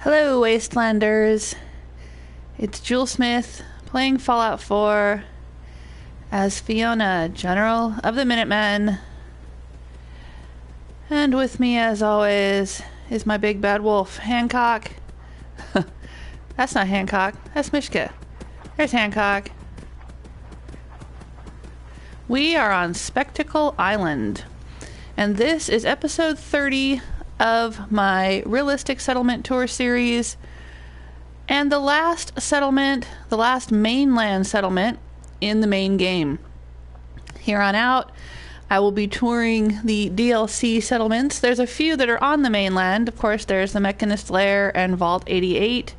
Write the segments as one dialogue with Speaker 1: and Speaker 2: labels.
Speaker 1: Hello, Wastelanders. It's Jewel Smith playing Fallout 4 as Fiona, General of the Minutemen. And with me, as always, is my big bad wolf, Hancock. That's not Hancock, that's Mishka. There's Hancock. We are on Spectacle Island, and this is episode 30 of my Realistic Settlement Tour series, and the last settlement, the last mainland settlement in the main game. Here on out, I will be touring the DLC settlements. There's a few that are on the mainland. Of course, there's the Mechanist Lair and Vault 88.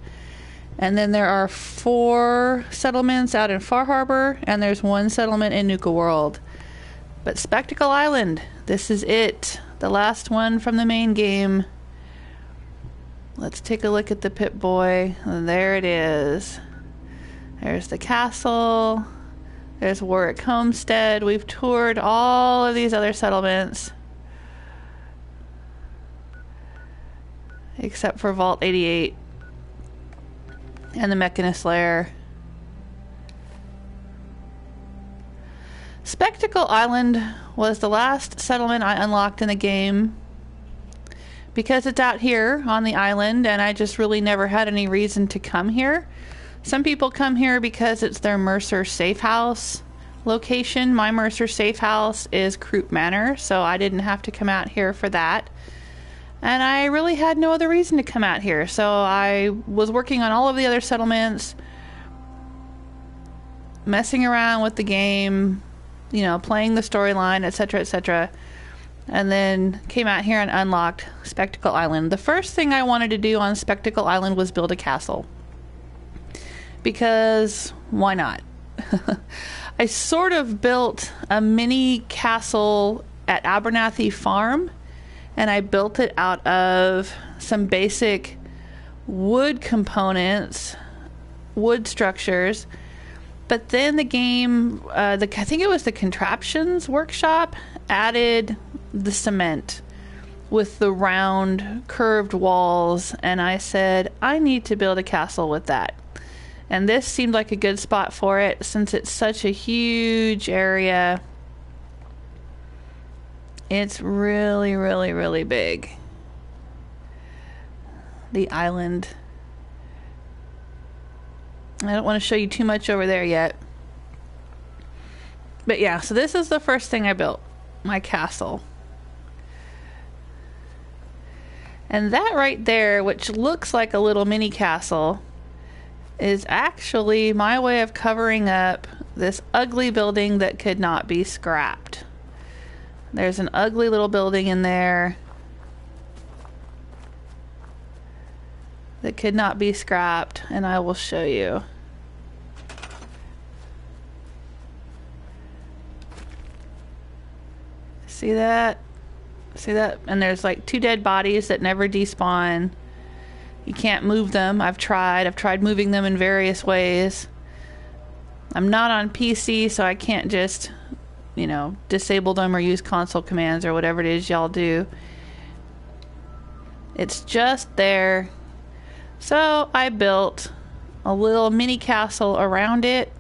Speaker 1: And then there are 4 settlements out in Far Harbor, and there's 1 settlement in Nuka World. But Spectacle Island, this is it. The last one from the main game. Let's take a look at the Pip-Boy. There it is. There's the castle. There's Warwick Homestead. We've toured all of these other settlements, except for Vault 88 and the Mechanist Lair. Spectacle Island was the last settlement I unlocked in the game because it's out here on the island, and I just really never had any reason to come here. Some people come here because it's their Mercer Safe House location. My Mercer Safe House is Croup Manor, so I didn't have to come out here for that. And I really had no other reason to come out here, so I was working on all of the other settlements, messing around with the game, you know, playing the storyline, etc., etc., and then came out here and unlocked Spectacle Island. The first thing I wanted to do on Spectacle Island was build a castle, because why not? I sort of built a mini castle at Abernathy Farm, and I built it out of some basic wood components, wood structures. But then the game, I think it was the Contraptions Workshop, added the cement with the round curved walls, and I said, I need to build a castle with that. And this seemed like a good spot for it since it's such a huge area. It's really, really, really big. The island. I don't want to show you too much over there yet. But yeah, so this is the first thing I built. My castle. And that right there, which looks like a little mini castle, is actually my way of covering up this ugly building that could not be scrapped. There's an ugly little building in there that could not be scrapped, and I will show you. See that? See that? And there's like 2 dead bodies that never despawn. You can't move them. I've tried moving them in various ways. I'm not on PC, so I can't just, you know, disable them or use console commands or whatever it is y'all do. It's just there. So I built a little mini castle around it.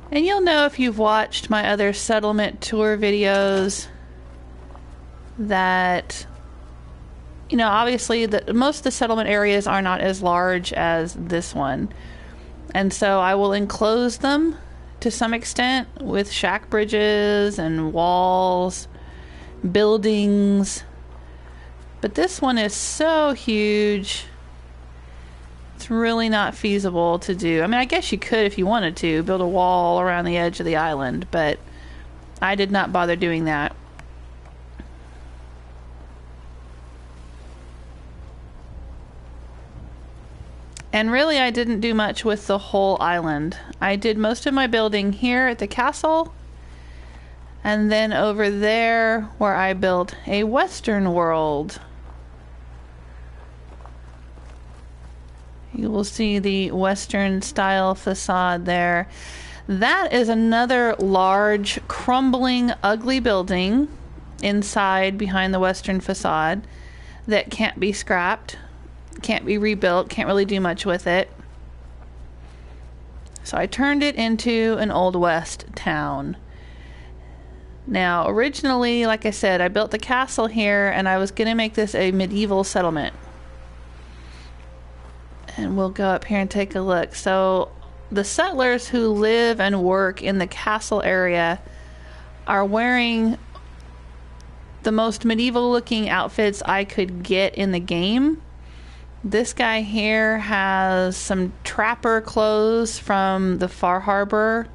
Speaker 1: And you'll know if you've watched my other settlement tour videos that, you know, obviously most of the settlement areas are not as large as this one. And so I will enclose them to some extent with shack bridges and walls, buildings. But this one is so huge, it's really not feasible to do. I mean, I guess you could if you wanted to build a wall around the edge of the island, but I did not bother doing that. And really, I didn't do much with the whole island. I did most of my building here at the castle, and then over there where I built a western world. You will see the western style facade there. That is another large, crumbling, ugly building inside behind the western facade that can't be scrapped, can't be rebuilt, can't really do much with it. So I turned it into an Old West town. Now, originally, like I said, I built the castle here, and I was going to make this a medieval settlement. And we'll go up here and take a look. So, the settlers who live and work in the castle area are wearing the most medieval-looking outfits I could get in the game. This guy here has some trapper clothes from the Far Harbor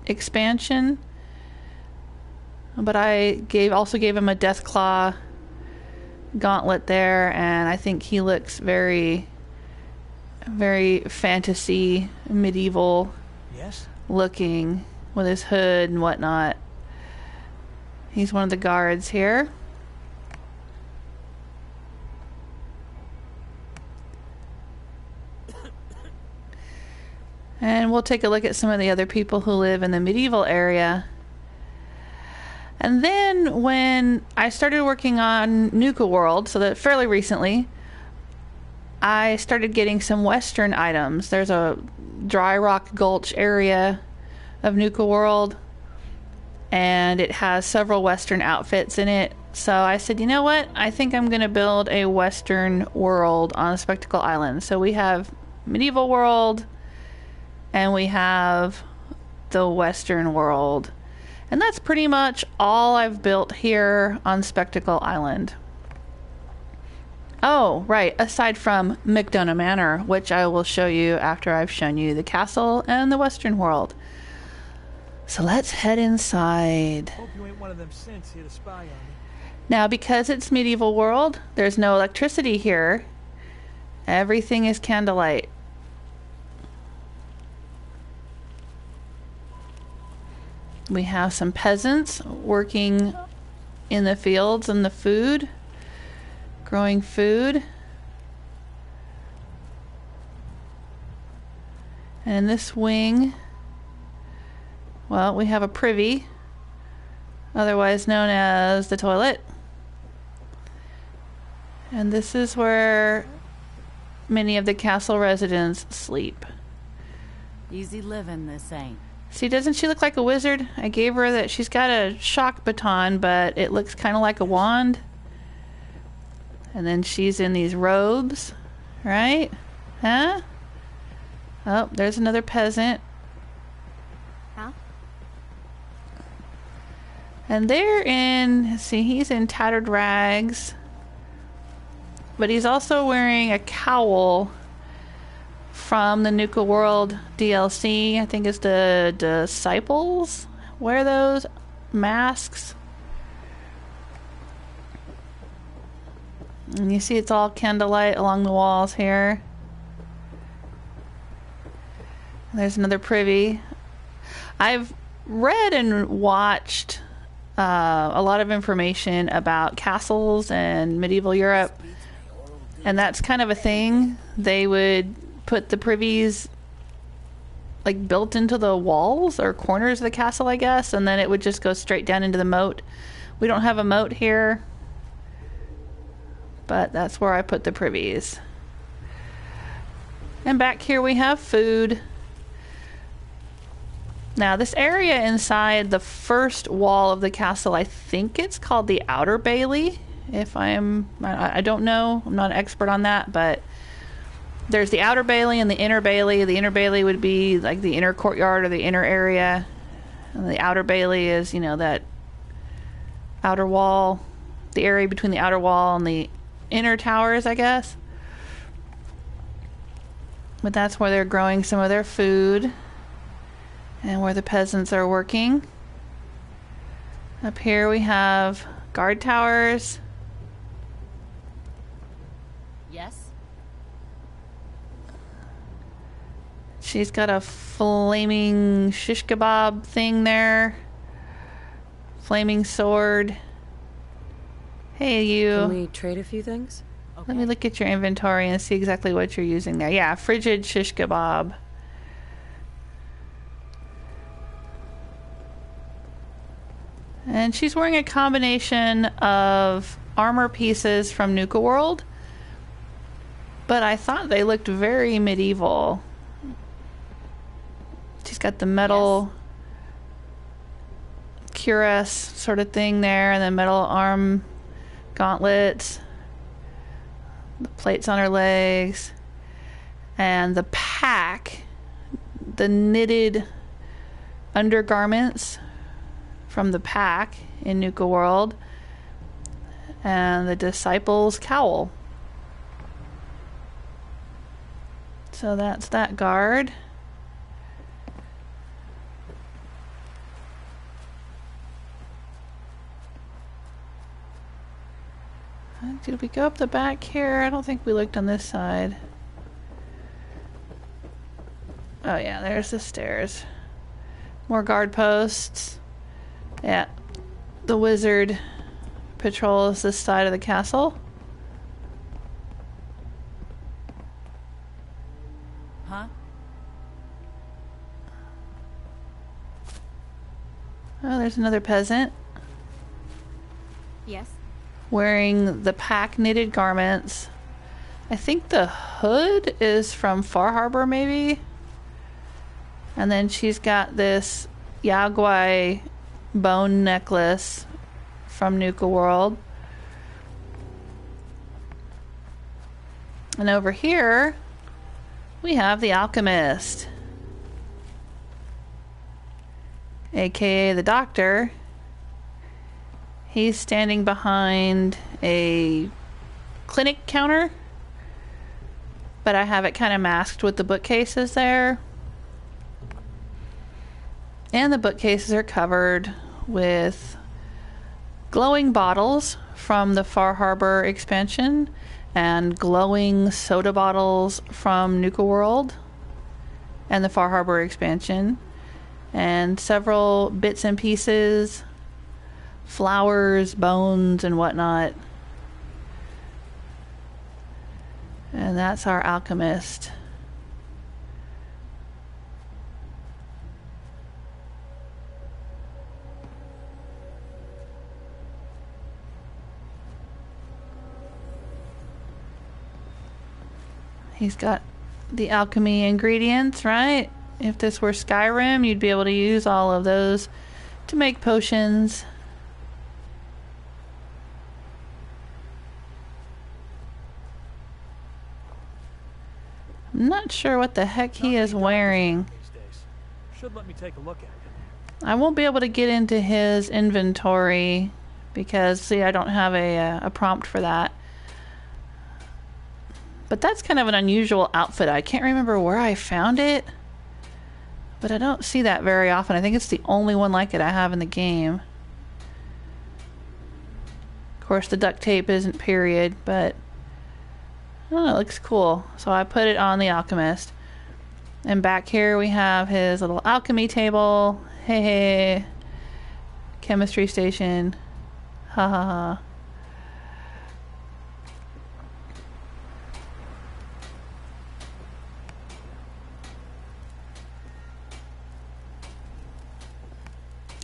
Speaker 1: expansion. But I also gave him a Deathclaw gauntlet there, and I think he looks very, very fantasy, medieval looking with his hood and whatnot. He's one of the guards here. And we'll take a look at some of the other people who live in the medieval area. And then when I started working on Nuka World, so that fairly recently, I started getting some Western items. There's a dry rock gulch area of Nuka World, and it has several Western outfits in it. So I said, you know what? I think I'm going to build a Western world on Spectacle Island. So we have medieval world, and we have the Western world. And that's pretty much all I've built here on Spectacle Island. Oh, right, aside from McDonough Manor, which I will show you after I've shown you the castle and the Western world. So let's head inside.
Speaker 2: Hope you ain't one of them synths here to spy on me.
Speaker 1: Now, because it's medieval world, there's no electricity here. Everything is candlelight. We have some peasants working in the fields and the food, growing food. And in this wing, well, we have a privy, otherwise known as the toilet. And this is where many of the castle residents sleep.
Speaker 3: Easy living, this ain't.
Speaker 1: See, doesn't she look like a wizard? I gave her that. She's got a shock baton, but it looks kind of like a wand. And then she's in these robes, right? Huh? Oh, there's another peasant.
Speaker 3: Huh?
Speaker 1: And they're in, see, he's in tattered rags. But he's also wearing a cowl from the Nuka World DLC. I think it's the disciples wear those masks. And you see it's all candlelight along the walls here. There's another privy. I've read and watched a lot of information about castles and medieval Europe, and that's kind of a thing. They would put the privies like built into the walls or corners of the castle, I guess, and then it would just go straight down into the moat. We don't have a moat here, but that's where I put the privies. And back here we have food. Now this area inside the first wall of the castle, I think it's called the Outer Bailey. I don't know, I'm not an expert on that, but there's the Outer Bailey and the Inner Bailey. The Inner Bailey would be like the inner courtyard or the inner area. And the Outer Bailey is, you know, that outer wall, the area between the outer wall and the inner towers, I guess. But that's where they're growing some of their food and where the peasants are working. Up here we have guard towers.
Speaker 3: Yes?
Speaker 1: She's got a flaming shish kebab thing there. Flaming sword. Hey, you.
Speaker 4: Can we trade a few things?
Speaker 3: Okay.
Speaker 1: Let me look at your inventory and see exactly what you're using there. Yeah, frigid shish kebab. And she's wearing a combination of armor pieces from Nuka World, but I thought they looked very medieval. She's got the metal cuirass sort of thing there, and the metal arm gauntlets, the plates on her legs, and the pack, the knitted undergarments from the pack in Nuka World, and the disciples' cowl. So that's that guard. Did we go up the back here? I don't think we looked on this side. Oh yeah, there's the stairs. More guard posts. Yeah. The wizard patrols this side of the castle.
Speaker 3: Huh?
Speaker 1: Oh, there's another peasant.
Speaker 3: Yes.
Speaker 1: Wearing the pack knitted garments. I think the hood is from Far Harbor, maybe. And then she's got this Yaguai bone necklace from Nuka World. And over here, we have the alchemist, aka the doctor. He's standing behind a clinic counter, but I have it kind of masked with the bookcases there. And the bookcases are covered with glowing bottles from the Far Harbor expansion and glowing soda bottles from Nuka World and the Far Harbor expansion, and several bits and pieces, flowers, bones, and whatnot. And that's our alchemist. He's got the alchemy ingredients, right? If this were Skyrim, you'd be able to use all of those to make potions. I'm not sure what the heck he is wearing.
Speaker 2: Should let me take a look at it.
Speaker 1: I won't be able to get into his inventory because, see, I don't have a prompt for that. But that's kind of an unusual outfit. I can't remember where I found it, but I don't see that very often. I think it's the only one like it I have in the game. Of course, the duct tape isn't period, but oh, it looks cool. So I put it on the alchemist. And back here we have his little alchemy table. Hey, hey. Chemistry station. Ha ha ha.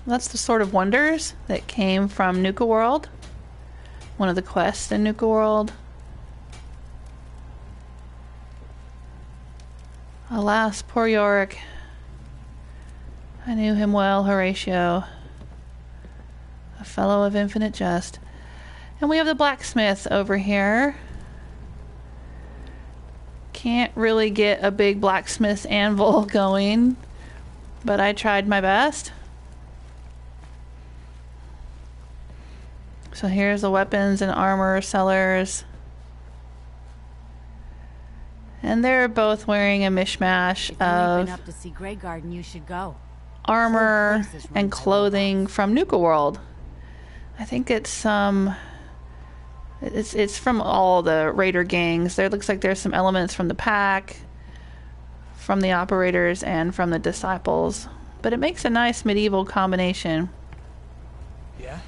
Speaker 1: That's the Sword of Wonders that came from Nuka World. One of the quests in Nuka World. Alas, poor Yorick. I knew him well, Horatio. A fellow of infinite jest. And we have the blacksmith over here. Can't really get a big blacksmith's anvil going, but I tried my best. So here's the weapons and armor sellers. And they're both wearing a mishmash of
Speaker 3: up to see Grey Garden, you should go.
Speaker 1: Armor and clothing from Nuka World. I think it's some... It's from all the raider gangs. There looks like there's some elements from the pack, from the operators, and from the disciples. But it makes a nice medieval combination.
Speaker 2: Yeah?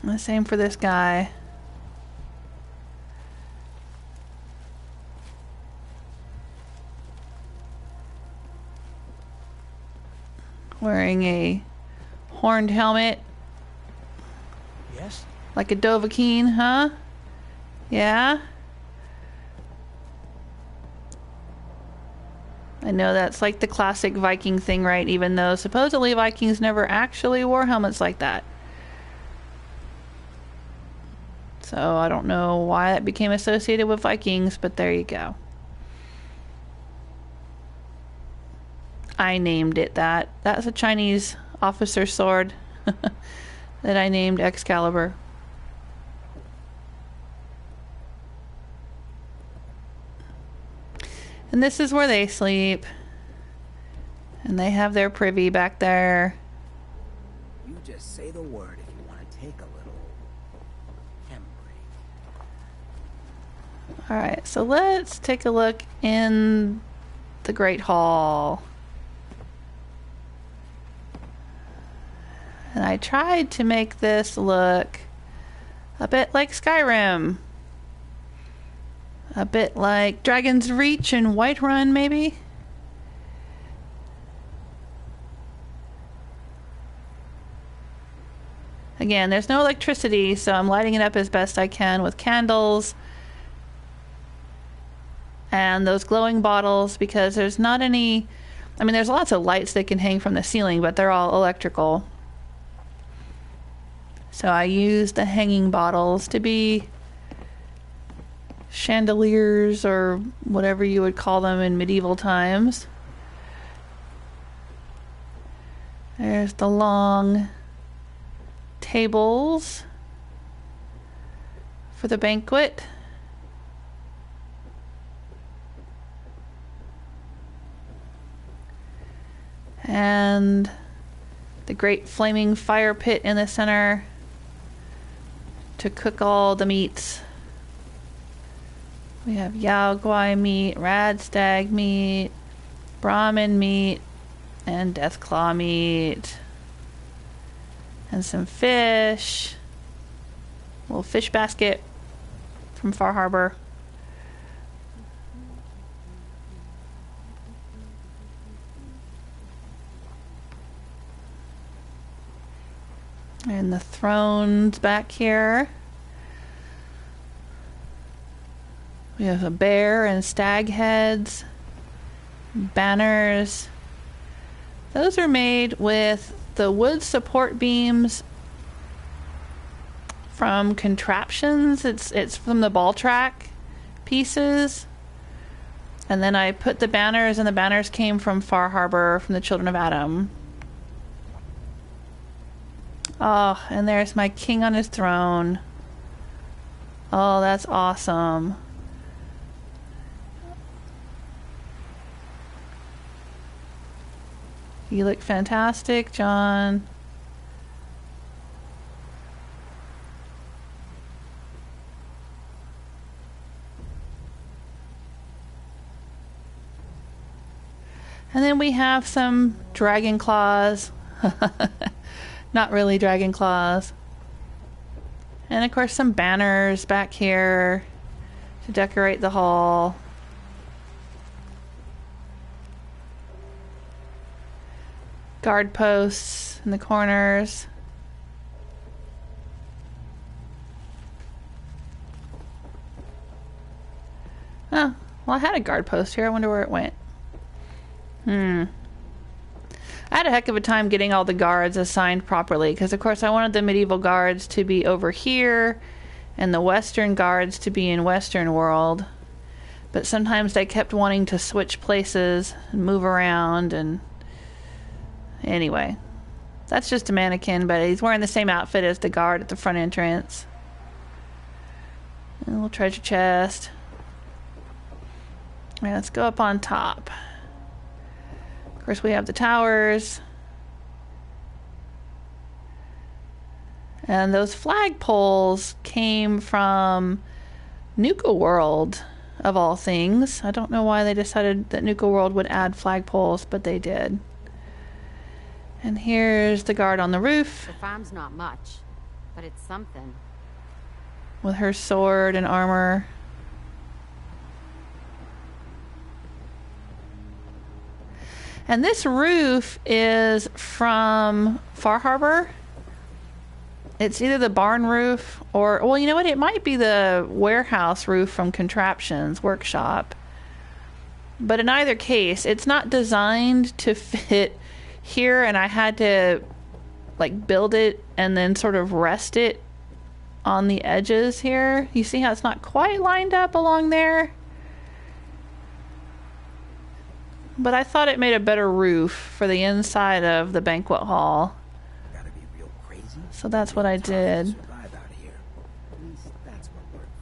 Speaker 1: The same for this guy. Wearing a horned helmet Like a Dovahkiin, huh? Yeah? I know that's like the classic Viking thing, right? Even though supposedly Vikings never actually wore helmets like that. So I don't know why that became associated with Vikings, but there you go. I named it that. That's a Chinese officer's sword that I named Excalibur. And this is where they sleep. And they have their privy back there.
Speaker 4: You just say the word if you want to take a little break.
Speaker 1: Alright, so let's take a look in the Great Hall. And I tried to make this look a bit like Skyrim. A bit like Dragon's Reach and Whiterun, maybe? Again, there's no electricity, so I'm lighting it up as best I can with candles and those glowing bottles, because there's not any... I mean, there's lots of lights that can hang from the ceiling, but they're all electrical. So I use the hanging bottles to be chandeliers, or whatever you would call them in medieval times. There's the long tables for the banquet. And the great flaming fire pit in the center to cook all the meats. We have Yao Guai meat, Rad Stag meat, Brahmin meat, and Deathclaw meat. And some fish. A little fish basket from Far Harbor. And the thrones back here. We have a bear and stag heads, banners. Those are made with the wood support beams from contraptions. It's from the ball track pieces. And then I put the banners, and the banners came from Far Harbor, from the Children of Adam. Oh, and there's my king on his throne. Oh, that's awesome. You look fantastic, John. And then we have some dragon claws. Not really dragon claws. And of course some banners back here to decorate the hall. Guard posts in the corners. Oh, well, I had a guard post here. I wonder where it went. I had a heck of a time getting all the guards assigned properly, because of course I wanted the medieval guards to be over here and the western guards to be in Western World. But sometimes they kept wanting to switch places and move around, and anyway, that's just a mannequin, but he's wearing the same outfit as the guard at the front entrance. And a little treasure chest. All right, let's go up on top. Of course, we have the towers. And those flagpoles came from Nuka World, of all things. I don't know why they decided that Nuka World would add flagpoles, but they did. And here's the guard on the roof.
Speaker 3: The farm's not much, but it's something.
Speaker 1: With her sword and armor. And this roof is from Far Harbor. It's either the barn roof or, well, you know what? It might be the warehouse roof from Contraptions Workshop. But in either case, it's not designed to fit here, and I had to like build it and then sort of rest it on the edges here. You see how it's not quite lined up along there? But I thought it made a better roof for the inside of the banquet hall.
Speaker 4: Gotta be real crazy.
Speaker 1: So that's what I did.
Speaker 4: Survive out here. At least that's what worked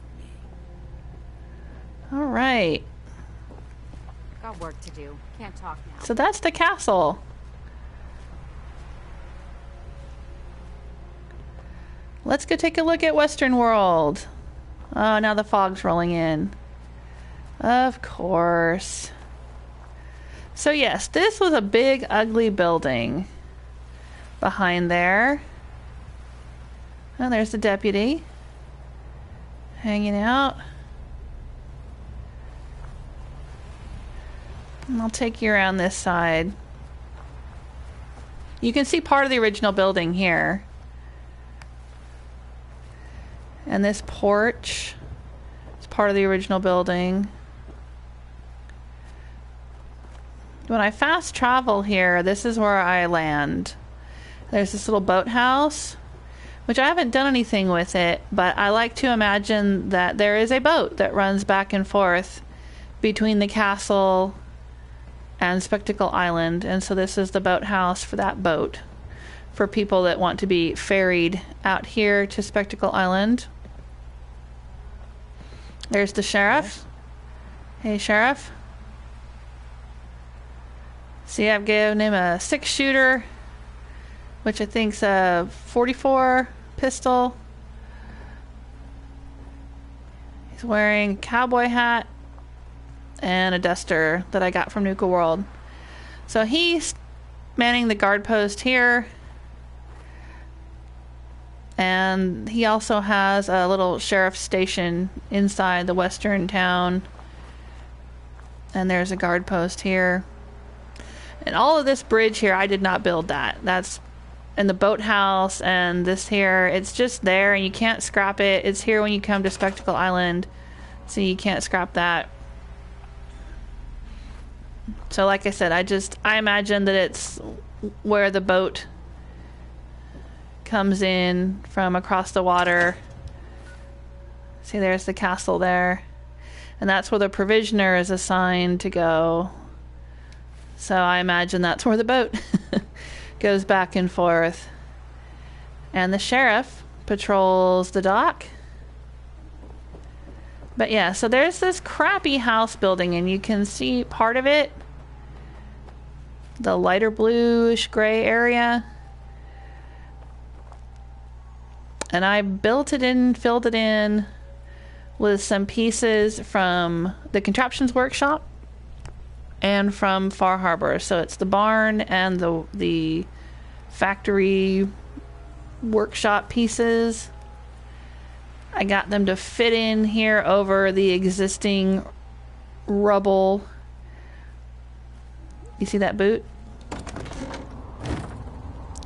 Speaker 4: for me.
Speaker 1: All right.
Speaker 3: Got work to do. Can't talk now.
Speaker 1: So that's the castle. Let's go take a look at Western World. Oh, now the fog's rolling in. Of course. So yes, this was a big, ugly building behind there. Oh, there's the deputy hanging out. And I'll take you around this side. You can see part of the original building here. And this porch is part of the original building. When I fast travel here, this is where I land. There's this little boathouse, which I haven't done anything with it, but I like to imagine that there is a boat that runs back and forth between the castle and Spectacle Island, and so this is the boathouse for that boat, for people that want to be ferried out here to Spectacle Island. There's the sheriff. Hey, sheriff. See, I've given him a 6-shooter, which I think's a 44 pistol. He's wearing a cowboy hat and a duster that I got from Nuka World. So he's manning the guard post here. And he also has a little sheriff's station inside the western town. And there's a guard post here. And all of this bridge here, I did not build that. That's in the boathouse, and this here, it's just there, and you can't scrap it. It's here when you come to Spectacle Island, so you can't scrap that. So like I said, I imagine that it's where the boat comes in from across the water. See, there's the castle there. And that's where the provisioner is assigned to go. So I imagine that's where the boat goes back and forth. And the sheriff patrols the dock. But yeah, so there's this crappy house building, and you can see part of it. The lighter bluish gray area. And I built it in, filled it in with some pieces from the Contraptions Workshop and from Far Harbor. So it's the barn and the factory workshop pieces. I got them to fit in here over the existing rubble. You see that boot?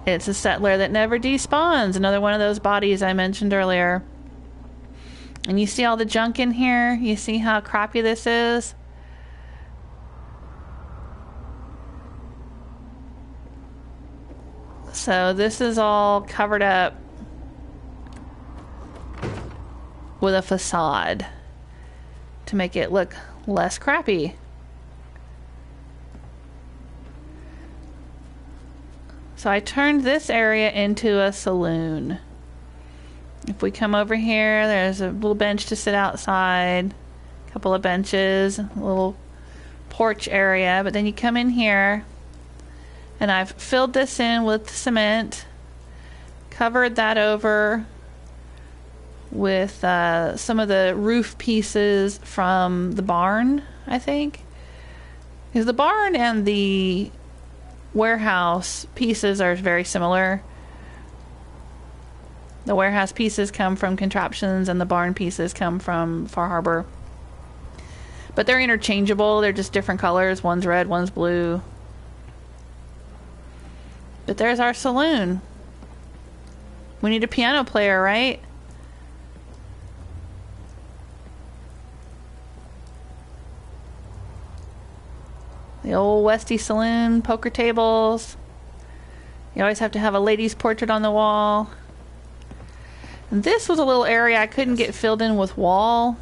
Speaker 1: It's a settler that never despawns. Another one of those bodies I mentioned earlier. And you see all the junk in here? You see how crappy this is? So this is all covered up with a facade to make it look less crappy. So I turned this area into a saloon. If we come over here, there's a little bench to sit outside, a couple of benches, a little porch area, but then you come in here, and I've filled this in with cement, covered that over with some of the roof pieces from the barn, I think. Because the barn and the warehouse pieces are very similar. The warehouse pieces come from Contraptions and the barn pieces come from Far Harbor. But they're interchangeable. They're just different colors. One's red, one's blue. But there's our saloon. We need a piano player, right? The old Westy Saloon, poker tables. You always have to have a lady's portrait on the wall. And this was a little area I couldn't get filled in with wall.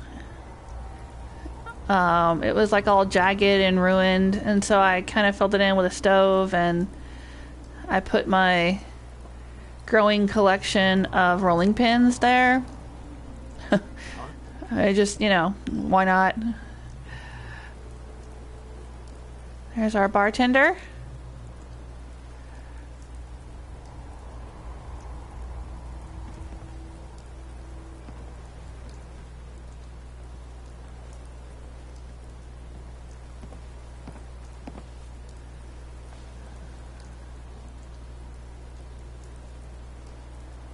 Speaker 1: It was like all jagged and ruined, and so I kind of filled it in with a stove, and I put my growing collection of rolling pins there. I just, why not? There's our bartender.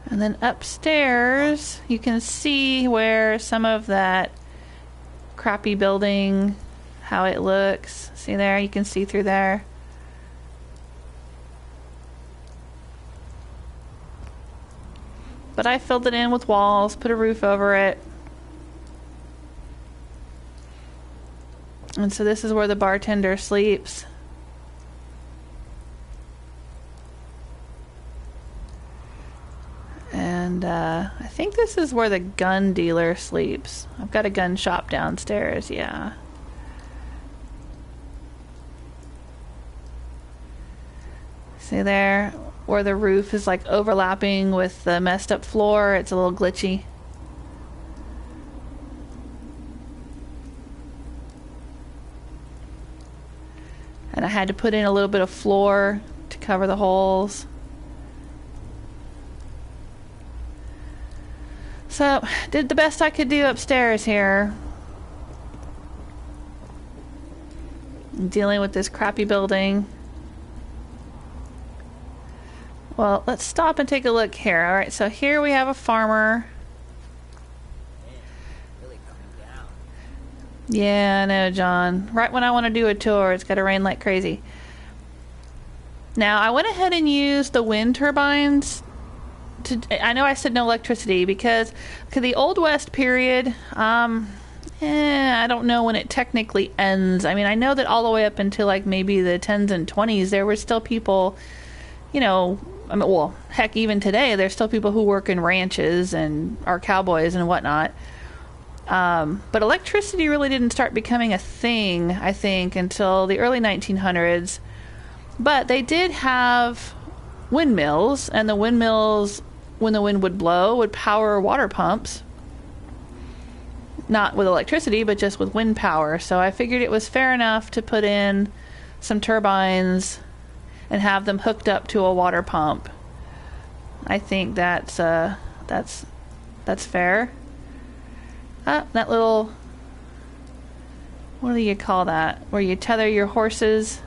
Speaker 1: And then upstairs, you can see where some of that crappy building, how it looks. See there? You can see through there. But I filled it in with walls, put a roof over it. And so this is where the bartender sleeps. And I think this is where the gun dealer sleeps. I've got a gun shop downstairs, yeah. See there? Where the roof is like overlapping with the messed up floor. It's a little glitchy. And I had to put in a little bit of floor to cover the holes. So, did the best I could do upstairs here. I'm dealing with this crappy building. Well, let's stop and take a look here. Alright, so here we have a farmer.
Speaker 4: Really coming down.
Speaker 1: Yeah, I know, John. Right when I want to do a tour, it's got to rain like crazy. Now, I went ahead and used the wind turbines. I know I said no electricity because the Old West period, I don't know when it technically ends. I mean, I know that all the way up until like maybe the 10s and 20s, there were still people, well, heck, even today, there's still people who work in ranches and are cowboys and whatnot. But electricity really didn't start becoming a thing, I think, until the early 1900s. But they did have windmills, and the windmills, when the wind would blow, would power water pumps. Not with electricity, but just with wind power. So I figured it was fair enough to put in some turbines and have them hooked up to a water pump. I think that's fair. That little, what do you call that? Where you tether your horses.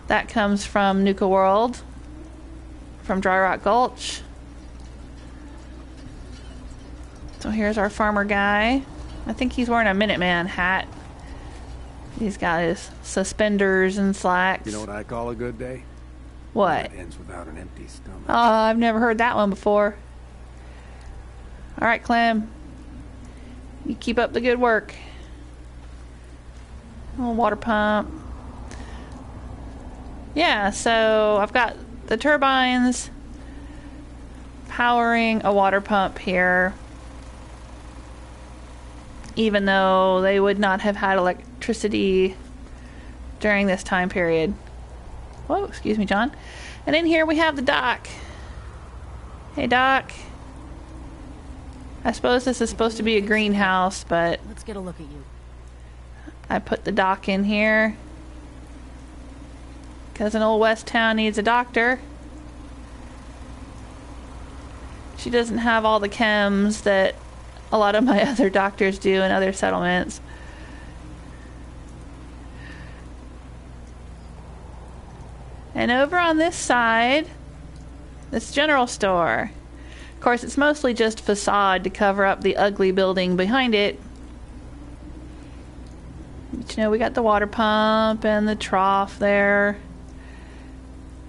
Speaker 1: That comes from Nuka World, from Dry Rock Gulch. So here's our farmer guy. I think he's wearing a Minuteman hat. He's got his suspenders and slacks.
Speaker 5: You know what I call a good day?
Speaker 1: What?
Speaker 5: It ends without an empty stomach.
Speaker 1: Oh, I've never heard that one before. All right, Clem. You keep up the good work. Little water pump. Yeah, so I've got the turbines powering a water pump here. Even though they would not have had electricity during this time period. Whoa, excuse me, John. And in here we have the dock. Hey, Doc. I suppose this is supposed to be a greenhouse, but
Speaker 3: Let's get a look at you.
Speaker 1: I put the dock in here because an old West town needs a doctor. She doesn't have all the chems that a lot of my other doctors do in other settlements. And over on this side, this general store. Of course, it's mostly just facade to cover up the ugly building behind it. But, we got the water pump and the trough there.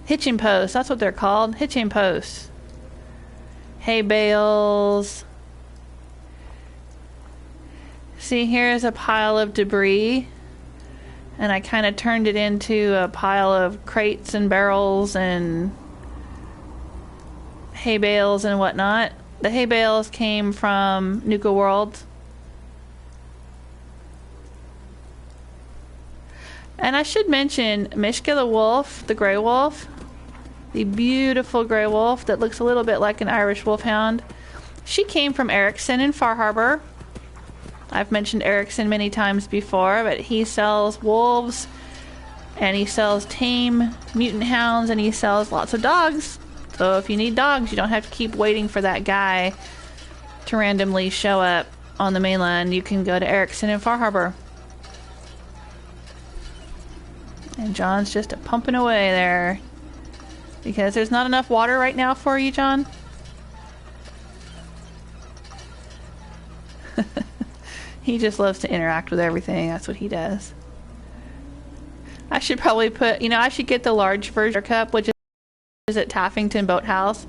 Speaker 1: Hitching posts, that's what they're called. Hitching posts. hay bales. See, here's a pile of debris, and I kind of turned it into a pile of crates and barrels and hay bales and whatnot. The hay bales came from Nuka World. And I should mention Mishka the wolf, the gray wolf, the beautiful gray wolf that looks a little bit like an Irish wolfhound. She came from Erickson in Far Harbor. I've mentioned Erickson many times before, but he sells wolves, and he sells tame mutant hounds, and he sells lots of dogs. So if you need dogs, you don't have to keep waiting for that guy to randomly show up on the mainland. You can go to Erickson in Far Harbor. And John's just pumping away there. Because there's not enough water right now for you, John? He just loves to interact with everything. That's what he does. I should probably put, I should get the large version cup, which is at Taffington Boathouse,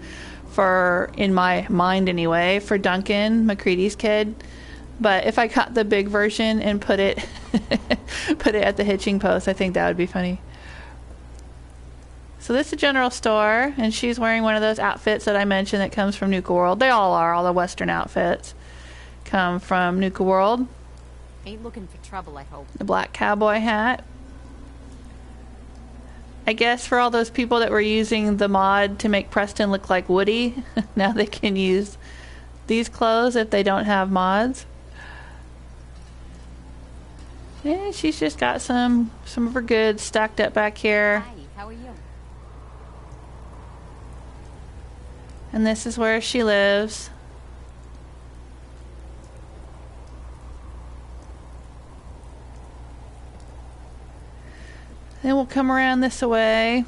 Speaker 1: for, in my mind anyway, for Duncan, McCready's kid. But if I got the big version and put it at the hitching post, I think that would be funny. So this is a general store, and she's wearing one of those outfits that I mentioned that comes from Nuka World. They all are. All the Western outfits come from Nuka World.
Speaker 3: Ain't looking for trouble, I hope.
Speaker 1: The black cowboy hat. I guess for all those people that were using the mod to make Preston look like Woody, now they can use these clothes if they don't have mods. And she's just got some of her goods stacked up back here.
Speaker 3: Hi, how are you?
Speaker 1: And this is where she lives. Then we'll come around this way.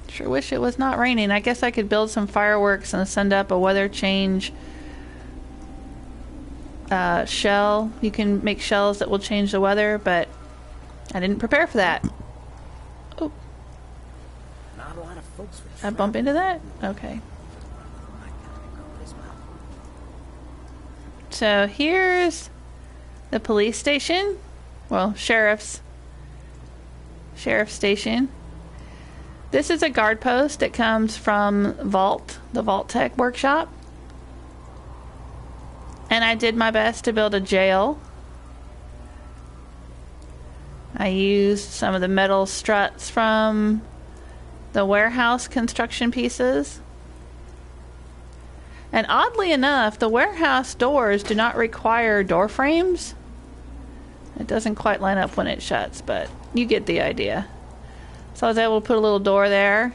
Speaker 1: Sure wish it was not raining. I guess I could build some fireworks and send up a weather change shell. You can make shells that will change the weather, but I didn't prepare for that. Oh.
Speaker 4: Not a lot of folks would
Speaker 1: I bump into that? Okay. So here's the police station. Well, sheriff's station. This is a guard post that comes from the Vault Tech workshop. And I did my best to build a jail. I used some of the metal struts from the warehouse construction pieces. And oddly enough, the warehouse doors do not require door frames. It doesn't quite line up when it shuts, but you get the idea. So I was able to put a little door there.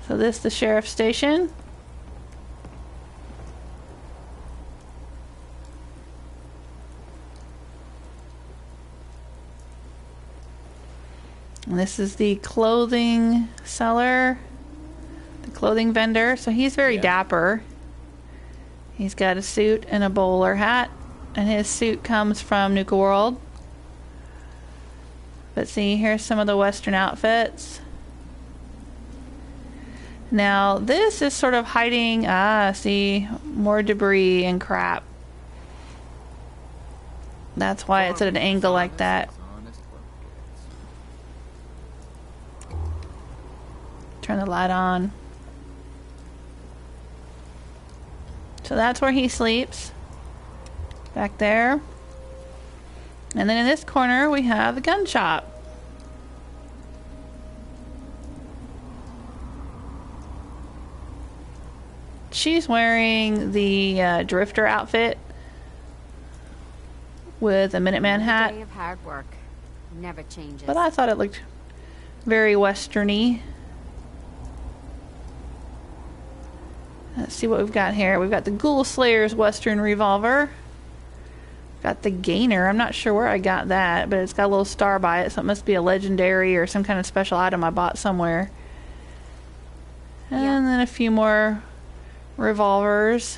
Speaker 1: So this is the sheriff's station. And this is the clothing seller, the clothing vendor. So he's very dapper. He's got a suit and a bowler hat, and his suit comes from Nuka World. But see, here's some of the Western outfits. Now, this is sort of hiding, see, more debris and crap. That's why it's at an angle like that. Turn the light on. So that's where he sleeps. Back there. And then in this corner, we have the gun shop. She's wearing the drifter outfit with a Minuteman hat.
Speaker 3: Day of hard work never changes.
Speaker 1: But I thought it looked very westerny. Let's see what we've got here. We've got the Ghoul Slayer's Western Revolver. Got the Gainer. I'm not sure where I got that, but it's got a little star by it, so it must be a legendary or some kind of special item I bought somewhere. And then a few more revolvers.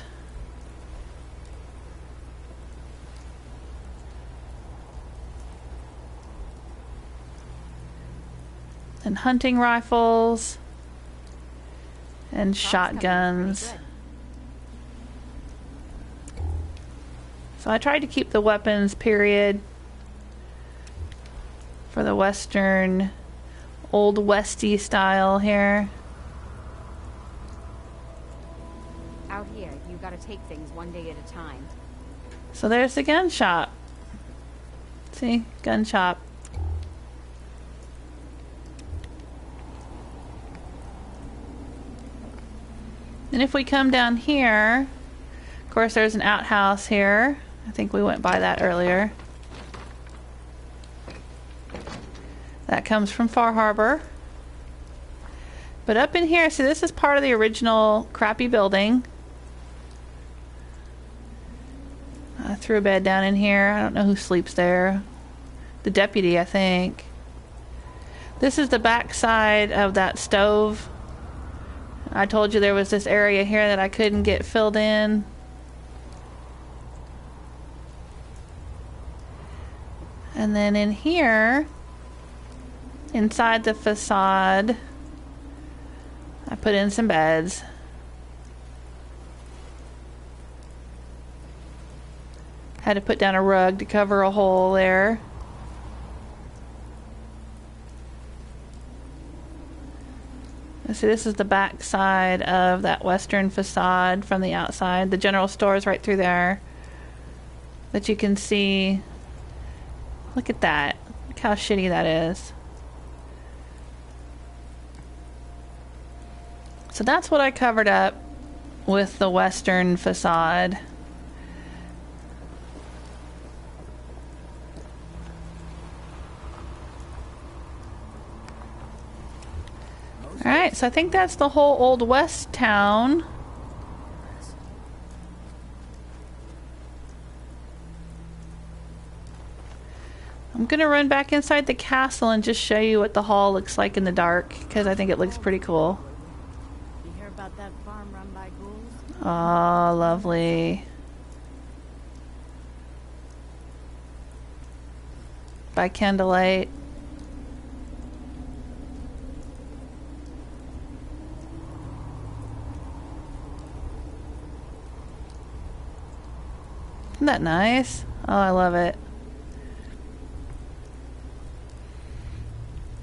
Speaker 1: and hunting rifles and
Speaker 3: Shop's
Speaker 1: shotguns.
Speaker 3: coming pretty
Speaker 1: So I tried to keep the weapons period for the Western, old Westy style here.
Speaker 3: good. Out here, you gotta take things one day at a time.
Speaker 1: So there's the gun shop. See? Gun shop. And if we come down here, of course there's an outhouse here. I think we went by that earlier. That comes from Far Harbor. But up in here, see, this is part of the original crappy building. I threw a bed down in here. I don't know who sleeps there. The deputy, I think. This is the back side of that stove. I told you there was this area here that I couldn't get filled in. And then in here, inside the facade, I put in some beds. Had to put down a rug to cover a hole there. So this is the back side of that western facade from the outside. The general store is right through there. That you can see. Look at that. Look how shitty that is. So that's what I covered up with the western facade. Alright, so I think that's the whole Old West town. I'm going to run back inside the castle and just show you what the hall looks like in the dark, because I think it looks pretty cool.
Speaker 6: You hear about that farm run by ghouls?
Speaker 1: Oh, lovely. By candlelight. Isn't that nice? Oh, I love it.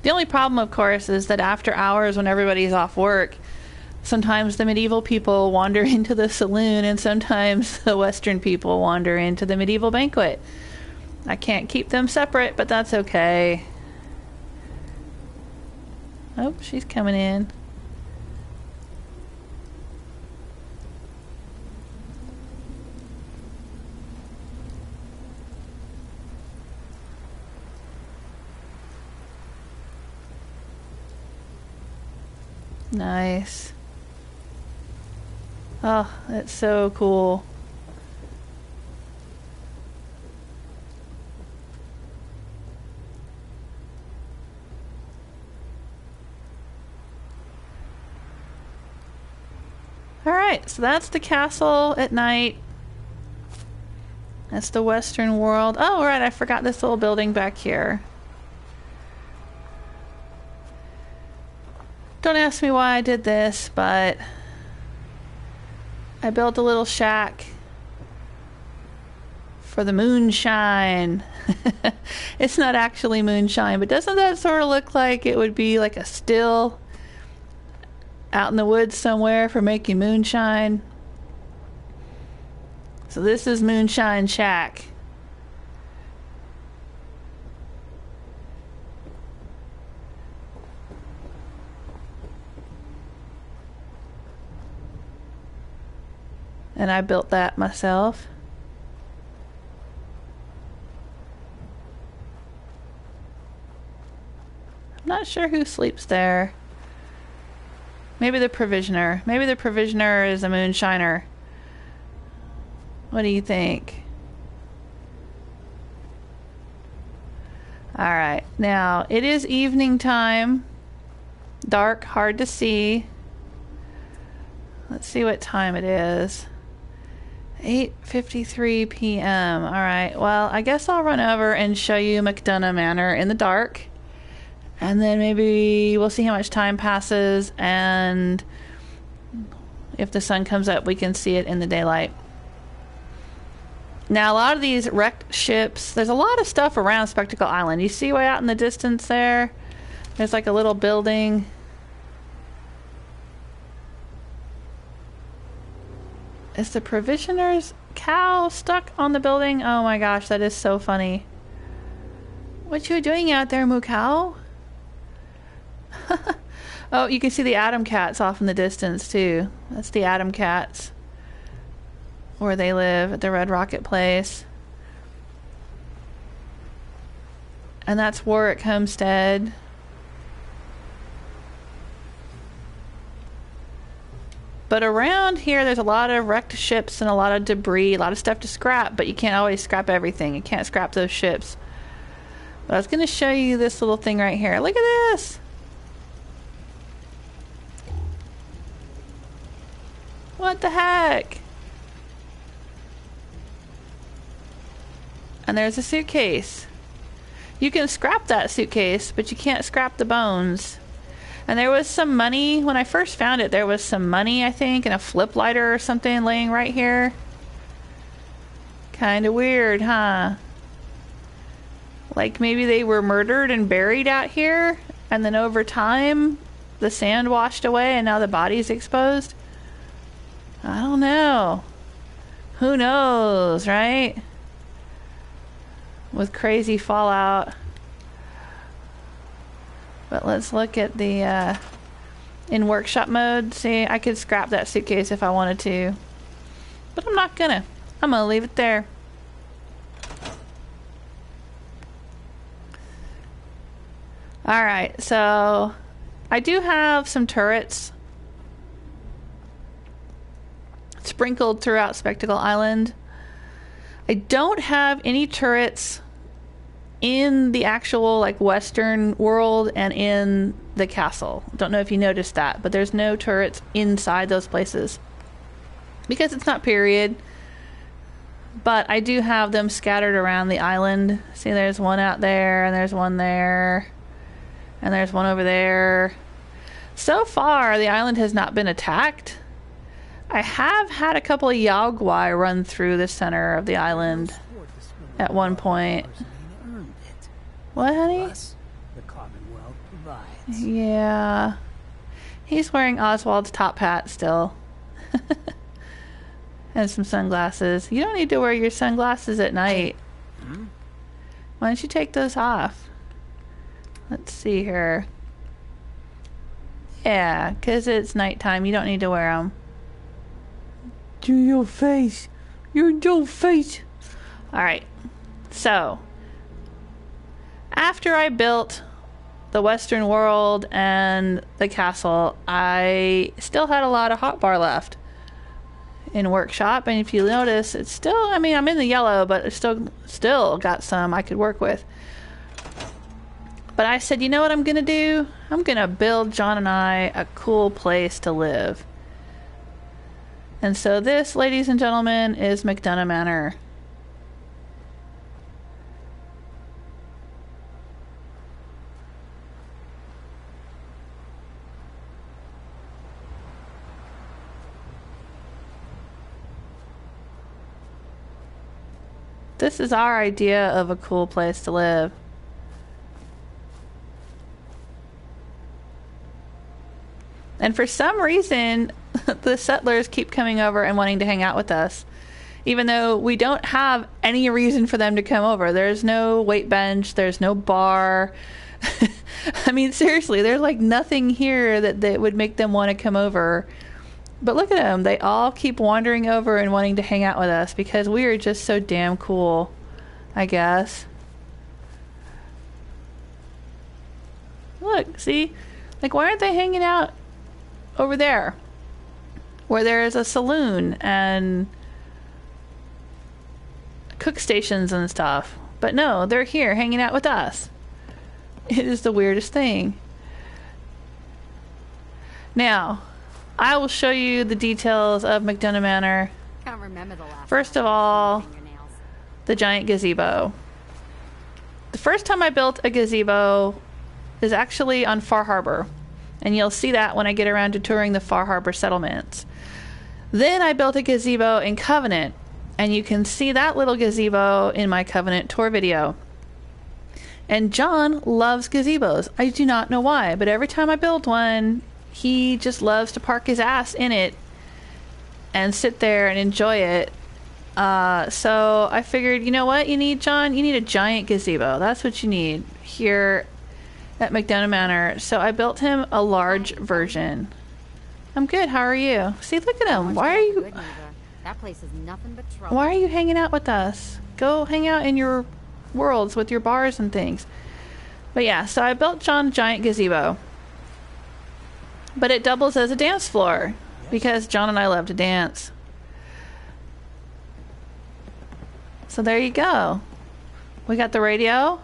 Speaker 1: The only problem, of course, is that after hours when everybody's off work, sometimes the medieval people wander into the saloon and sometimes the Western people wander into the medieval banquet. I can't keep them separate, but that's okay. Oh, she's coming in. Nice. Oh, that's so cool. Alright, so that's the castle at night. That's the Western world. Oh, right, I forgot this little building back here. Don't ask me why I did this, but I built a little shack for the moonshine. It's not actually moonshine, but doesn't that sort of look like it would be like a still out in the woods somewhere for making moonshine? So this is Moonshine Shack. And I built that myself. I'm not sure who sleeps there. Maybe the provisioner. Maybe the provisioner is a moonshiner. What do you think? Alright, now it is evening time. Dark, hard to see. Let's see what time it is. 8:53 p.m. Alright, well, I guess I'll run over and show you McDonough Manor in the dark. And then maybe we'll see how much time passes, and if the sun comes up, we can see it in the daylight. Now, a lot of these wrecked ships, there's a lot of stuff around Spectacle Island. You see way out in the distance there? There's like a little building. Is the provisioner's cow stuck on the building? Oh my gosh, that is so funny. What you doing out there, moo cow? Oh, you can see the Atom Cats off in the distance too. That's the Atom Cats, where they live at the Red Rocket Place. And that's Warwick Homestead. But around here, there's a lot of wrecked ships and a lot of debris, a lot of stuff to scrap, but you can't always scrap everything. You can't scrap those ships. But I was going to show you this little thing right here. Look at this! What the heck? And there's a suitcase. You can scrap that suitcase, but you can't scrap the bones. And there was some money. When I first found it, there was some money, I think, and a flip lighter or something laying right here. Kind of weird, huh? Like maybe they were murdered and buried out here, and then over time, the sand washed away and now the body's exposed. I don't know. Who knows, right? With crazy fallout. But let's look at the in workshop mode. See, I could scrap that suitcase if I wanted to, but I'm not gonna. I'm gonna leave it there. Alright, so I do have some turrets sprinkled throughout Spectacle Island. I don't have any turrets in the actual like western world and in the castle. Don't know if you noticed that, but there's no turrets inside those places because it's not period. But I do have them scattered around the island. See, there's one out there, and there's one there, and there's one over there. So far, the island has not been attacked. I have had a couple of Yawgwai run through the center of the island at one point. What, honey?
Speaker 4: The Commonwealth provides.
Speaker 1: Yeah. He's wearing Oswald's top hat still. And some sunglasses. You don't need to wear your sunglasses at night. Why don't you take those off? Let's see here. Yeah, because it's nighttime. You don't need to wear them. To your face. Your dull face. Alright. So, after I built the Western world and the castle, I still had a lot of hotbar left in workshop. And if you notice, it's still, I mean, I'm in the yellow, but it's still got some I could work with. But I said, you know what I'm going to do? I'm going to build John and I a cool place to live. And so this, ladies and gentlemen, is McDonough Manor. This is our idea of a cool place to live. And for some reason, the settlers keep coming over and wanting to hang out with us, even though we don't have any reason for them to come over. There's no weight bench, there's no bar. I mean, seriously, there's like nothing here that would make them want to come over. But look at them. They all keep wandering over and wanting to hang out with us because we are just so damn cool, I guess. Look, see? Like, why aren't they hanging out over there where there is a saloon and cook stations and stuff? But no, they're here hanging out with us. It is the weirdest thing. Now, I will show you the details of McDonough Manor.
Speaker 3: Can't remember the last
Speaker 1: First
Speaker 3: time
Speaker 1: of
Speaker 3: I
Speaker 1: all,
Speaker 3: used fingernails.
Speaker 1: the giant gazebo. The first time I built a gazebo, is actually on Far Harbor. And you'll see that when I get around to touring the Far Harbor settlements. Then I built a gazebo in Covenant. And you can see that little gazebo in my Covenant tour video. And John loves gazebos. I do not know why, but every time I build one, he just loves to park his ass in it and sit there and enjoy it. So I figured, you know what you need, John? You need a giant gazebo. That's what you need here at McDonough Manor. So I built him a large version. I'm good. How are you? See, look at him. Why are you...
Speaker 3: That place is nothing but trouble.
Speaker 1: Why are you hanging out with us? Go hang out in your worlds with your bars and things. But yeah, so I built John a giant gazebo. But it doubles as a dance floor because John and I love to dance. So there you go. We got the radio.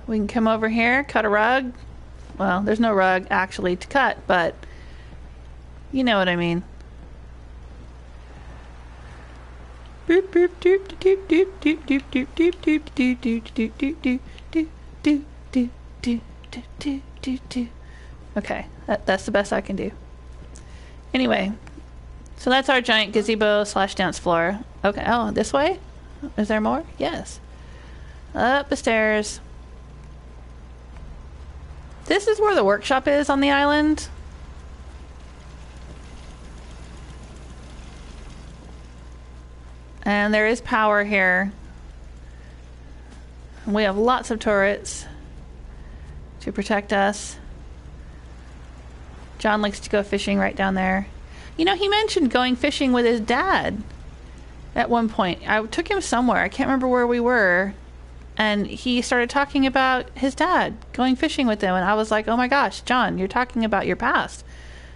Speaker 1: We can come over here, cut a rug. Well, there's no rug actually to cut, but you know what I mean. Okay, that's the best I can do. Anyway, so that's our giant gazebo / dance floor. Okay, oh, this way? Is there more? Yes. Up the stairs. This is where the workshop is on the island. And there is power here. We have lots of turrets to protect us. John likes to go fishing right down there. You know, he mentioned going fishing with his dad at one point. I took him somewhere. I can't remember where we were. And he started talking about his dad going fishing with him. And I was like, oh my gosh, John, you're talking about your past.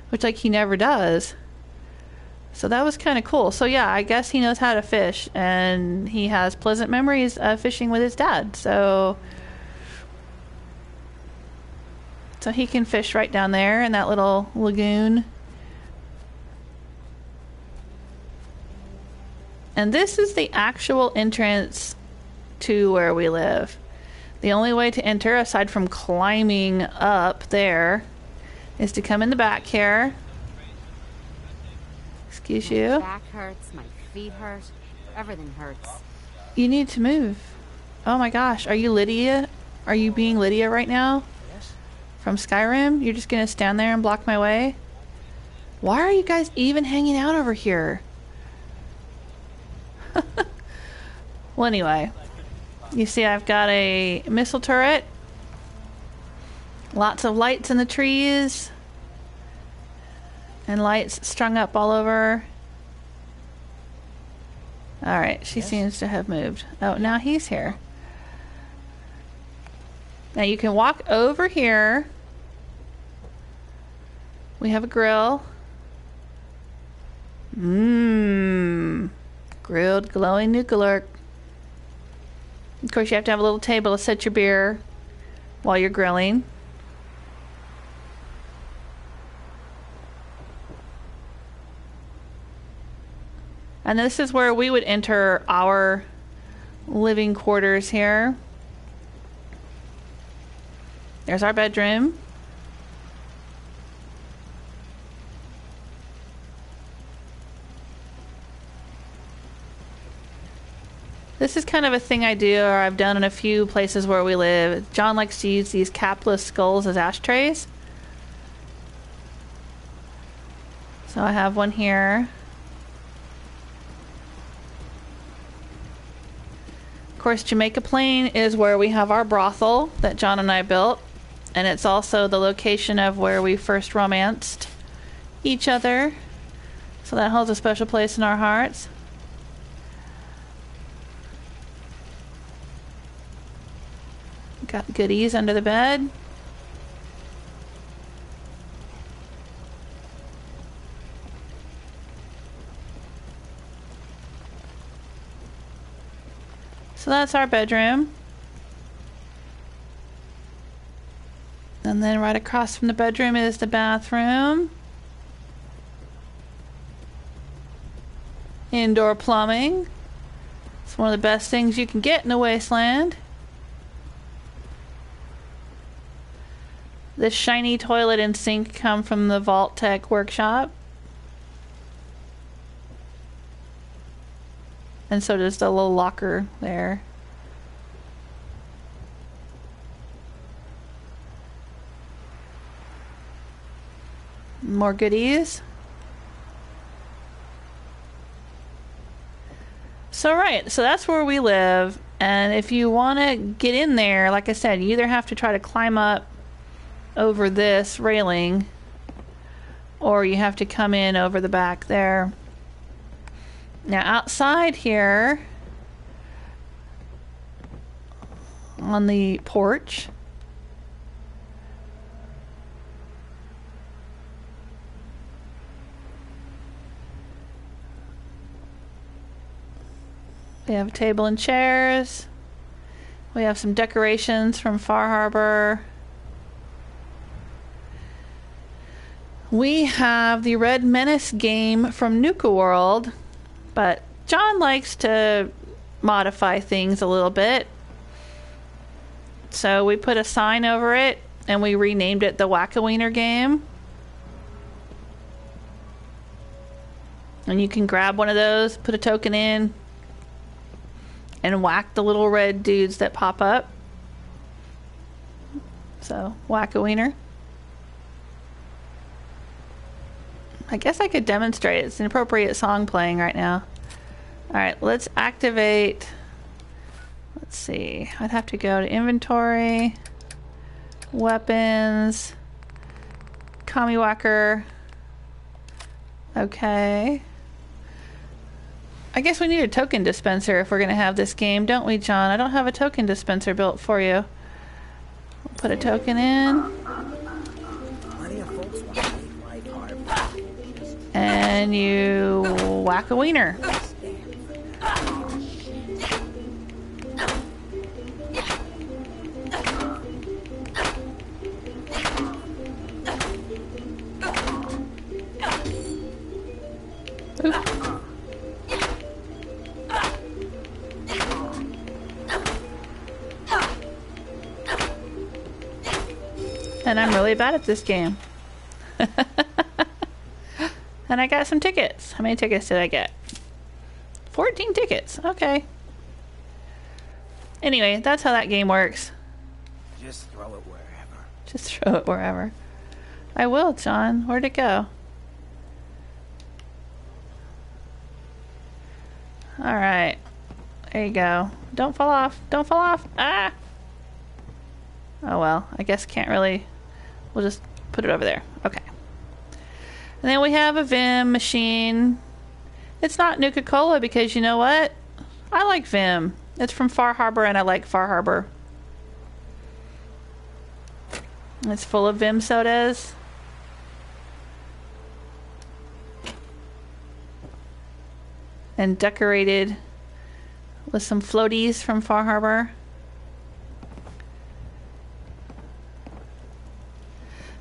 Speaker 1: Which, like, he never does. So that was kind of cool. So yeah, I guess he knows how to fish. And he has pleasant memories of fishing with his dad. So he can fish right down there in that little lagoon. And this is the actual entrance to where we live. The only way to enter, aside from climbing up there, is to come in the back here. Excuse you.
Speaker 3: My back hurts, my feet hurt, everything hurts.
Speaker 1: You need to move. Oh my gosh, are you Lydia? Are you being Lydia right now?
Speaker 2: Yes.
Speaker 1: From Skyrim? You're just gonna stand there and block my way? Why are you guys even hanging out over here? Well, anyway, you see I've got a missile turret, lots of lights in the trees, and lights strung up all over. Alright, she seems to have moved. Oh, now he's here. Now you can walk over here. We have a grill. Grilled glowing nuclear. Of course, you have to have a little table to set your beer while you're grilling. And this is where we would enter our living quarters here. There's our bedroom. This is kind of a thing I do, or I've done in a few places where we live. John likes to use these capless skulls as ashtrays. So I have one here. Of course, Jamaica Plain is where we have our brothel that John and I built. And it's also the location of where we first romanced each other. So that holds a special place in our hearts. Got goodies under the bed. So that's our bedroom. And then right across from the bedroom is the bathroom. Indoor plumbing. It's one of the best things you can get in the wasteland. This shiny toilet and sink come from the Vault Tech workshop. And so does the little locker there. More goodies. So right, so that's where we live. And if you want to get in there, like I said, you either have to try to climb up over this railing, or you have to come in over the back there. Now outside here, on the porch, we have a table and chairs. We have some decorations from Far Harbor. We have the Red Menace game from Nuka World, but John likes to modify things a little bit. So we put a sign over it and we renamed it the Whack-A-Wiener game. And you can grab one of those, put a token in, and whack the little red dudes that pop up. So, Whack-A-Wiener. I guess I could demonstrate. It's an appropriate song playing right now. Alright, let's activate. Let's see. I'd have to go to inventory, weapons, Kami Whacker. Okay. I guess we need a token dispenser if we're going to have this game, don't we, John? I don't have a token dispenser built for you. We'll put a token in.
Speaker 4: Plenty of folks want to make life hard.
Speaker 1: And you whack a wiener. Oop. And I'm really bad at this game. And I got some tickets. How many tickets did I get? 14 tickets. Okay. Anyway, that's how that game works.
Speaker 4: Just throw it wherever.
Speaker 1: Just throw it wherever. I will, John. Where'd it go? Alright. There you go. Don't fall off. Don't fall off. Ah! Oh well. I guess can't really... We'll just put it over there. Okay. And then we have a Vim machine. It's not Nuka-Cola because you know what? I like Vim. It's from Far Harbor and I like Far Harbor. It's full of Vim sodas. And decorated with some floaties from Far Harbor.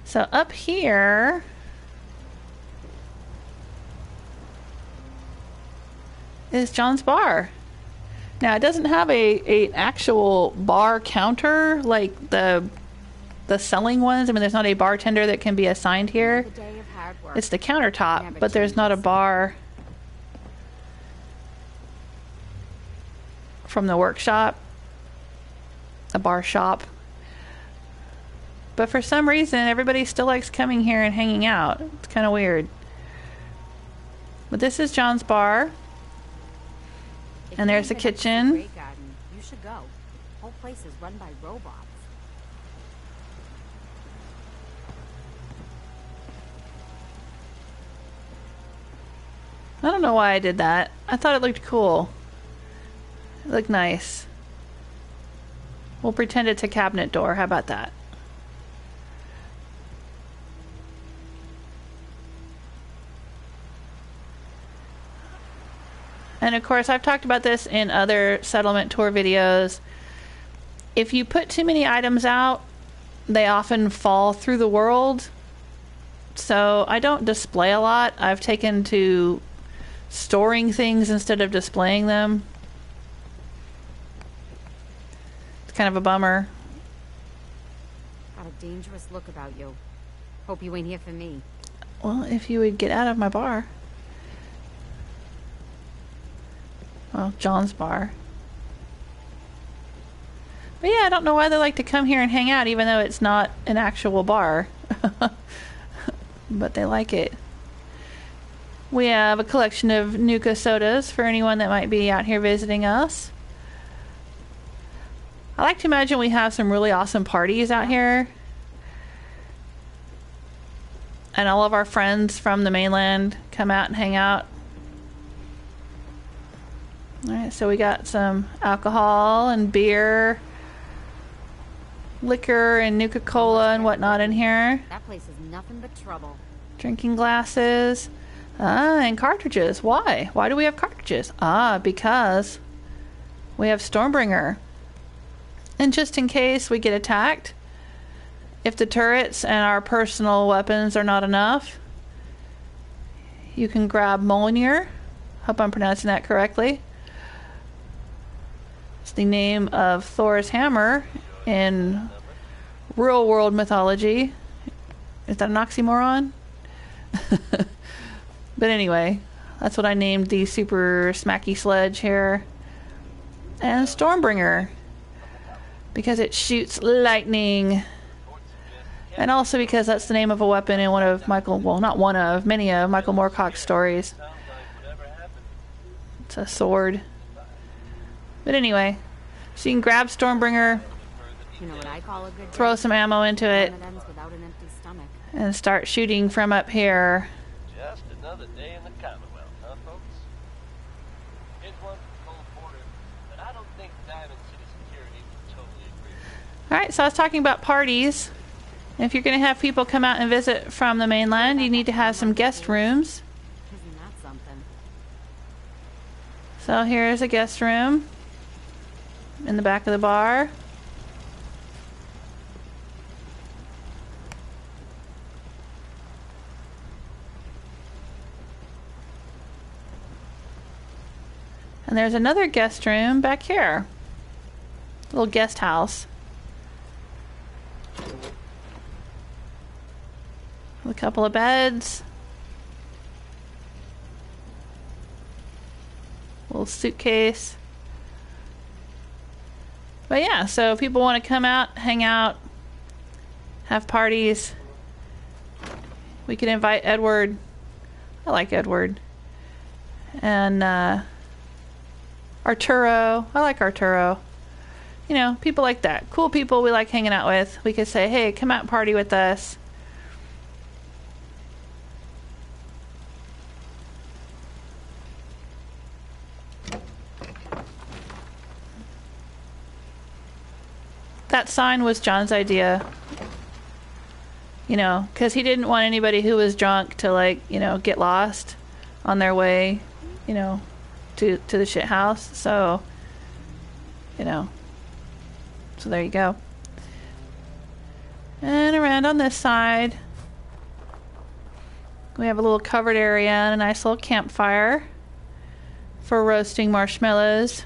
Speaker 1: So up here is John's bar. Now it doesn't have a actual bar counter like the selling ones. I mean, there's not a bartender that can be assigned here. It's the countertop, but there's not a bar from the workshop, a bar shop. But for some reason, everybody still likes coming here and hanging out. It's kind of weird. But this is John's bar. And there's the kitchen.
Speaker 3: You should go. Whole place is run by robots.
Speaker 1: I don't know why I did that. I thought it looked cool. It looked nice. We'll pretend it's a cabinet door. How about that? And of course, I've talked about this in other settlement tour videos. If you put too many items out, they often fall through the world. So I don't display a lot. I've taken to storing things instead of displaying them. It's kind of a bummer.
Speaker 3: Gotta dangerous look about you. Hope you ain't here for me.
Speaker 1: Well, if you would get out of my bar. Well, John's bar. But yeah, I don't know why they like to come here and hang out, even though it's not an actual bar. But they like it. We have a collection of Nuka sodas for anyone that might be out here visiting us. I like to imagine we have some really awesome parties out here. And all of our friends from the mainland come out and hang out. Alright, so we got some alcohol and beer, liquor and Nuka-Cola and whatnot in here.
Speaker 3: That place is nothing but trouble.
Speaker 1: Drinking glasses. And cartridges. Why? Why do we have cartridges? Because we have Stormbringer. And just in case we get attacked, if the turrets and our personal weapons are not enough, you can grab Mjolnir. Hope I'm pronouncing that correctly. It's the name of Thor's hammer in real world mythology. Is that an oxymoron? But anyway, that's what I named the super smacky sledge here. And Stormbringer, because it shoots lightning. And also because that's the name of a weapon in one of Michael, well, not one of, many of Michael Moorcock's stories. It's a sword. But anyway, so you can grab Stormbringer,
Speaker 3: You know what I call a good
Speaker 1: throw
Speaker 3: day?
Speaker 1: some ammo into it,
Speaker 3: One that ends without an empty stomach.
Speaker 1: and start shooting from up here.
Speaker 7: Just another day in the Commonwealth, huh, folks? Here's one for Cold Porter, but I don't think Diamond City Security would totally agree.
Speaker 1: Alright, so I was talking about parties. If you're going to have people come out and visit from the mainland, you need to have some guest rooms.
Speaker 3: Isn't that something?
Speaker 1: So here's a guest room in the back of the bar. And there's another guest room back here. Little guest house. With a couple of beds. Little suitcase. But yeah, so if people want to come out, hang out, have parties, we could invite Edward. I like Edward. And Arturo. I like Arturo. You know, people like that. Cool people we like hanging out with. We could say, hey, come out and party with us. That sign was John's idea. You know, because he didn't want anybody who was drunk to, like, you know, get lost on their way, you know, to the shit house. So, you know, so there you go. And around on this side, we have a little covered area and a nice little campfire for roasting marshmallows.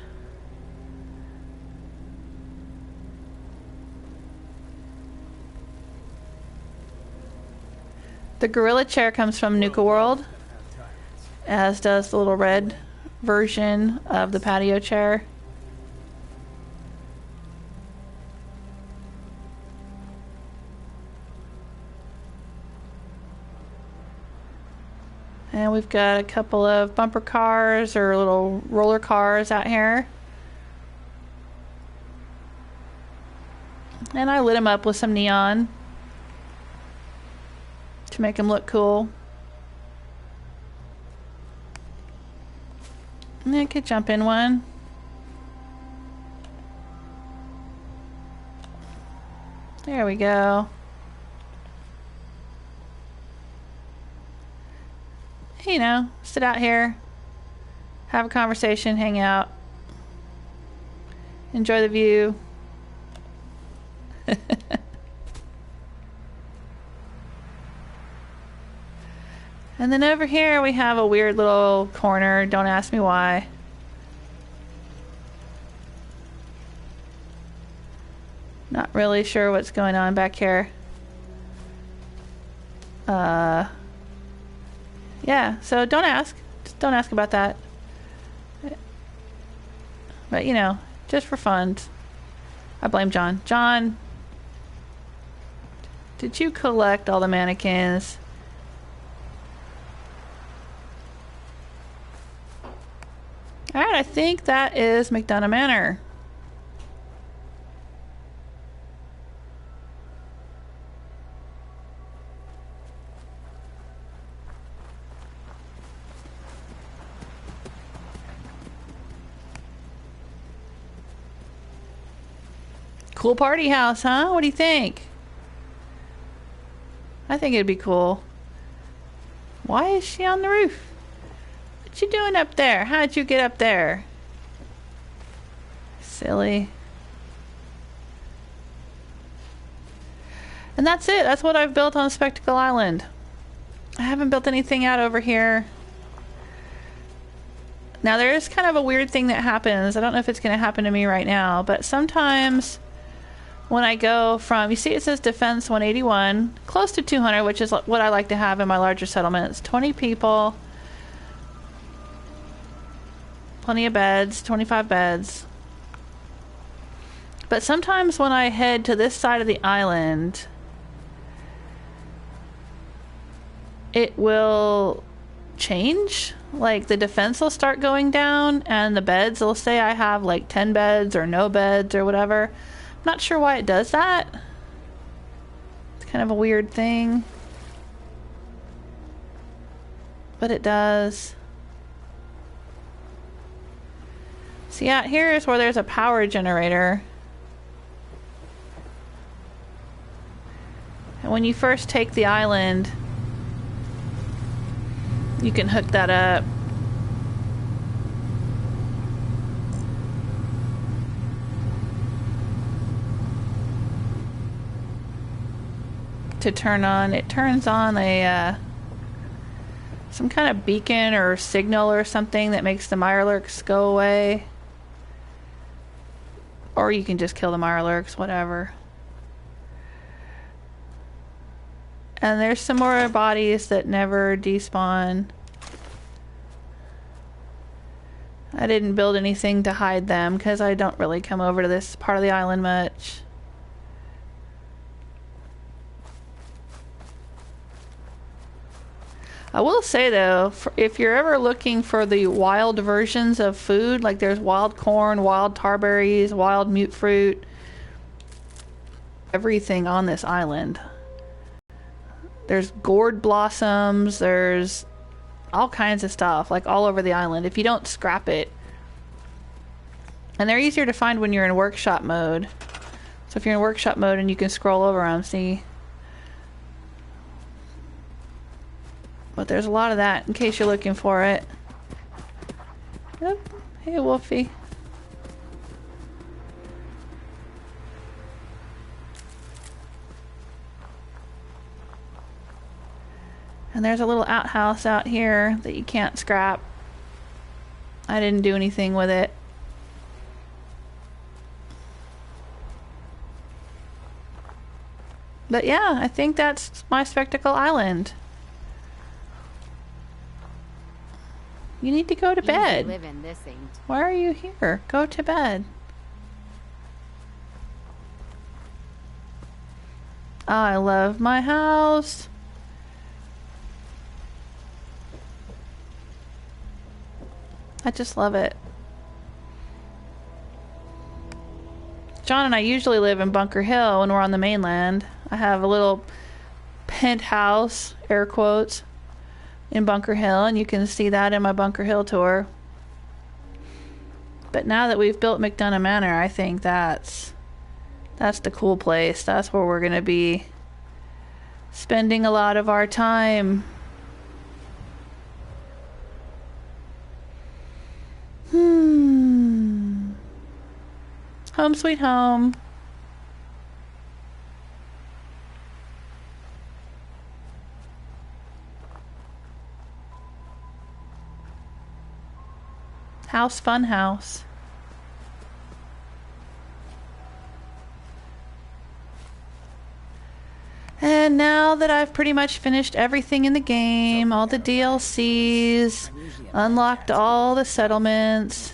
Speaker 1: The gorilla chair comes from Nuka World, as does the little red version of the patio chair. And we've got a couple of bumper cars or little roller cars out here. And I lit them up with some neon to make them look cool. And I could jump in one. There we go. You know, sit out here, have a conversation, hang out, enjoy the view. And then over here we have a weird little corner. Don't ask me why. Not really sure what's going on back here. Yeah, so don't ask. Just don't ask about that. But, you know, just for fun. I blame John. John, did you collect all the mannequins? Alright, I think that is McDonough Manor. Cool party house, huh? What do you think? I think it'd be cool. Why is she on the roof? What you doing up there? How'd you get up there? Silly. And that's it. That's what I've built on Spectacle Island. I haven't built anything out over here. Now there is kind of a weird thing that happens. I don't know if it's going to happen to me right now, but sometimes when I go from, you see it says defense 181, close to 200, which is what I like to have in my larger settlements. 20 people, plenty of beds, 25 beds. But sometimes when I head to this side of the island, it will change. Like the defense will start going down and the beds will say I have like 10 beds or no beds or whatever. I'm not sure why it does that. It's kind of a weird thing, but it does. See, out here is where there's a power generator. And when you first take the island, you can hook that up. To turn on, it turns on a some kind of beacon or signal or something that makes the mirelurks go away. Or you can just kill the mirelurks, whatever. And there's some more bodies that never despawn. I didn't build anything to hide them because I don't really come over to this part of the island much. I will say though, if you're ever looking for the wild versions of food, like there's wild corn, wild tarberries, wild mute fruit, everything on this island. There's gourd blossoms, there's all kinds of stuff, like all over the island, if you don't scrap it. And they're easier to find when you're in workshop mode. So if you're in workshop mode and you can scroll over them, see? But there's a lot of that in case you're looking for it. Yep. Hey, Wolfie. And there's a little outhouse out here that you can't scrap. I didn't do anything with it. But yeah, I think that's my Spectacle Island. You need to go to bed.
Speaker 3: Living, this ain't.
Speaker 1: Why are you here? Go to bed. I love my house. I just love it. John and I usually live in Bunker Hill when we're on the mainland. I have a little penthouse, air quotes, in Bunker Hill, and you can see that in my Bunker Hill tour. But now that we've built McDonough Manor, I think that's the cool place. That's where we're going to be spending a lot of our time. Home sweet home. House fun house. And now now that I've pretty much finished everything in the game, all the DLCs, unlocked all the settlements,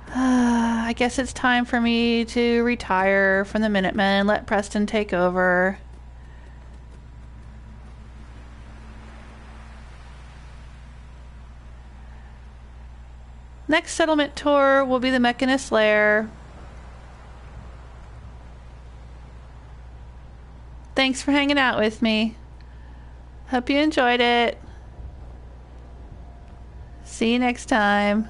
Speaker 1: I guess it's time for me to retire from the Minutemen and let Preston take over. Next settlement tour will be the Mechanist Lair. Thanks for hanging out with me. Hope you enjoyed it. See you next time.